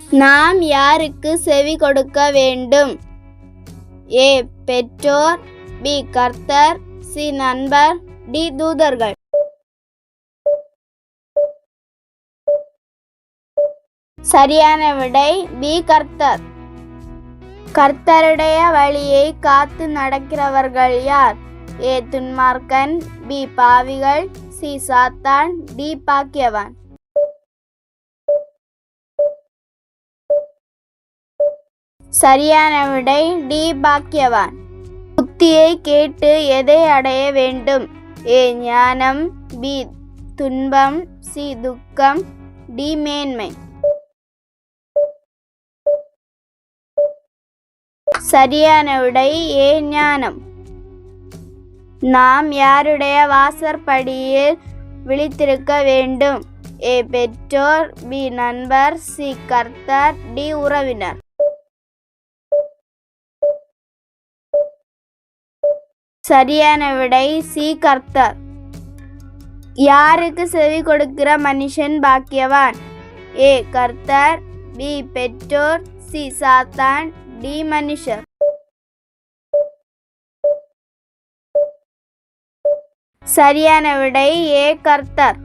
நாம் யாருக்கு செவி கொடுக்க வேண்டும்? ஏ பெற்றோர், பி கர்த்தர், சி நண்பர், டி தூதர்கள். சரியான விடை பி கர்த்தர். கர்த்தருடைய வழியை காத்து நடக்கிறவர்கள் யார்? ஏ துன்மார்க்கன், பி பாவிகள், சி சாத்தான், டி பாக்கியவான். சரியான விடை டி பாக்கியவான். புத்தியை கேட்டு எதை அடைய வேண்டும்? ஏ ஞானம், பி துன்பம், சி துக்கம், டி மேன்மை. சரியான விடை ஏ ஞானம். நாம் யாருடைய வாசற்படியில் விழித்திருக்க வேண்டும்? ஏ பெற்றோர், பி நண்பர், சி கர்த்தர், டி உறவினர். சரியான விடை சி கர்த்தர். யாருக்கு செவி கொடுக்கிற மனுஷன் பாக்கியவான்? ஏ கர்த்தர், பி பெற்றோர், சி சாத்தான், டி மனுஷர். சரியான விடை ஏ கர்த்தர்.